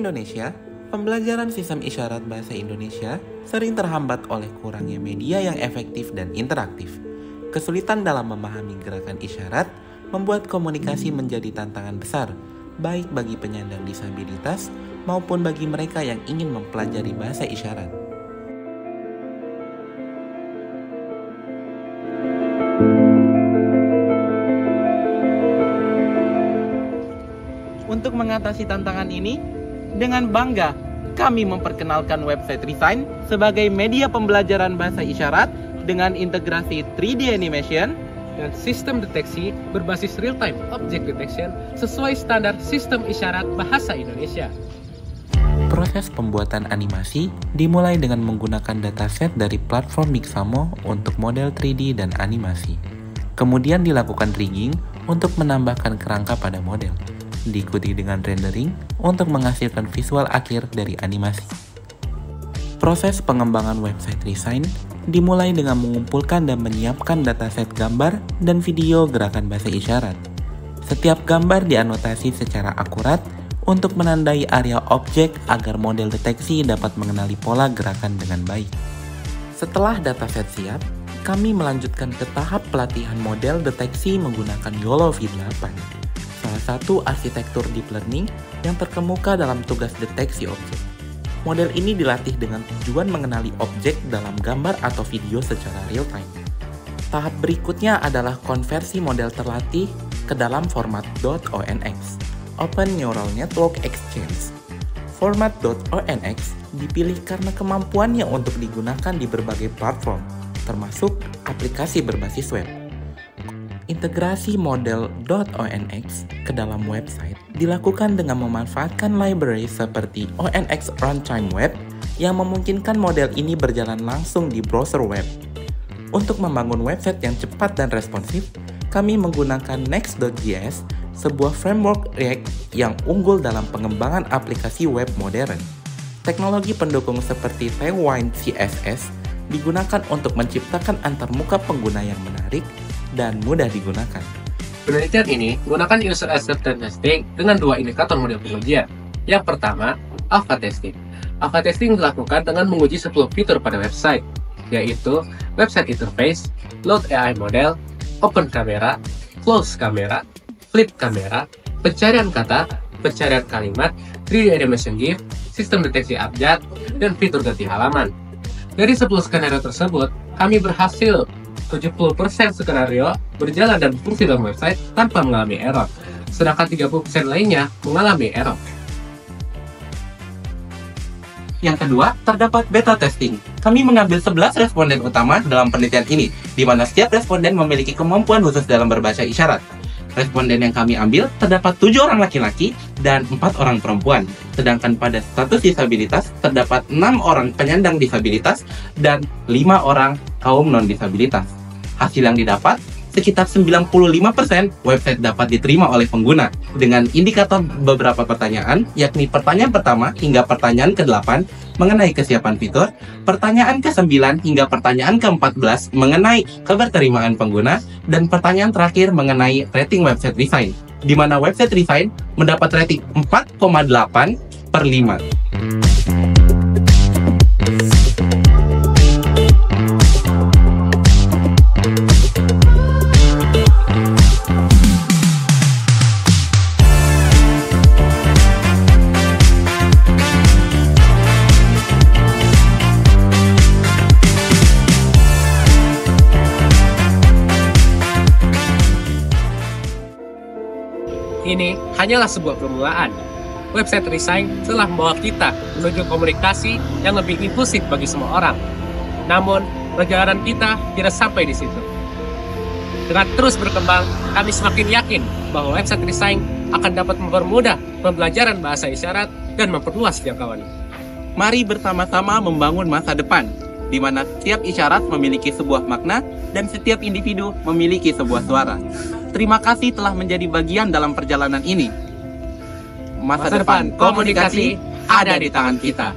Indonesia, pembelajaran sistem isyarat bahasa Indonesia sering terhambat oleh kurangnya media yang efektif dan interaktif. Kesulitan dalam memahami gerakan isyarat membuat komunikasi menjadi tantangan besar, baik bagi penyandang disabilitas maupun bagi mereka yang ingin mempelajari bahasa isyarat. Untuk mengatasi tantangan ini, dengan bangga kami memperkenalkan website Resign sebagai media pembelajaran bahasa isyarat dengan integrasi 3D animation dan sistem deteksi berbasis real-time object detection sesuai standar sistem isyarat bahasa Indonesia. Proses pembuatan animasi dimulai dengan menggunakan dataset dari platform Mixamo untuk model 3D dan animasi. Kemudian dilakukan rigging untuk menambahkan kerangka pada model, diikuti dengan rendering untuk menghasilkan visual akhir dari animasi. Proses pengembangan website Resign dimulai dengan mengumpulkan dan menyiapkan dataset gambar dan video gerakan bahasa isyarat. Setiap gambar dianotasi secara akurat untuk menandai area objek agar model deteksi dapat mengenali pola gerakan dengan baik. Setelah dataset siap, kami melanjutkan ke tahap pelatihan model deteksi menggunakan YOLO V8, salah satu arsitektur deep learning yang terkemuka dalam tugas deteksi objek. Model ini dilatih dengan tujuan mengenali objek dalam gambar atau video secara real-time. Tahap berikutnya adalah konversi model terlatih ke dalam format .onx, Open Neural Network Exchange. Format .onx dipilih karena kemampuannya untuk digunakan di berbagai platform, termasuk aplikasi berbasis web. Integrasi model .onx ke dalam website dilakukan dengan memanfaatkan library seperti ONX Runtime Web yang memungkinkan model ini berjalan langsung di browser web. Untuk membangun website yang cepat dan responsif, kami menggunakan Next.js, sebuah framework React yang unggul dalam pengembangan aplikasi web modern. Teknologi pendukung seperti Tailwind CSS digunakan untuk menciptakan antarmuka pengguna yang menarik dan mudah digunakan. Penelitian ini menggunakan user acceptance testing dengan dua indikator model pengujian. Yang pertama, alpha testing. Alpha testing dilakukan dengan menguji 10 fitur pada website, yaitu website interface, load AI model, open camera, close camera, flip camera, pencarian kata, pencarian kalimat, 3D animation GIF, sistem deteksi abjad, dan fitur ganti halaman. Dari 10 skenario tersebut, kami berhasil 70% skenario berjalan dan berfungsi dalam website tanpa mengalami error, sedangkan 30% lainnya mengalami error. Yang kedua, terdapat beta testing. Kami mengambil 11 responden utama dalam penelitian ini, di mana setiap responden memiliki kemampuan khusus dalam berbahasa isyarat. Responden yang kami ambil terdapat 7 orang laki-laki dan 4 orang perempuan, sedangkan pada status disabilitas terdapat 6 orang penyandang disabilitas dan 5 orang kaum non-disabilitas. Hasil yang didapat, sekitar 95% website dapat diterima oleh pengguna dengan indikator beberapa pertanyaan, yakni pertanyaan pertama hingga pertanyaan ke-8 mengenai kesiapan fitur, pertanyaan ke-9 hingga pertanyaan ke-14 mengenai keberterimaan pengguna, dan pertanyaan terakhir mengenai rating website Resign, di mana website Resign mendapat rating 4,8/5. Ini hanyalah sebuah permulaan. Website Resign telah membawa kita menuju komunikasi yang lebih inklusif bagi semua orang. Namun, perjalanan kita tidak sampai di situ. Dengan terus berkembang, kami semakin yakin bahwa website Resign akan dapat mempermudah pembelajaran bahasa isyarat dan memperluas jangkauan. Mari bersama-sama membangun masa depan, di mana setiap isyarat memiliki sebuah makna dan setiap individu memiliki sebuah suara. Terima kasih telah menjadi bagian dalam perjalanan ini. Masa depan komunikasi ada di tangan kita.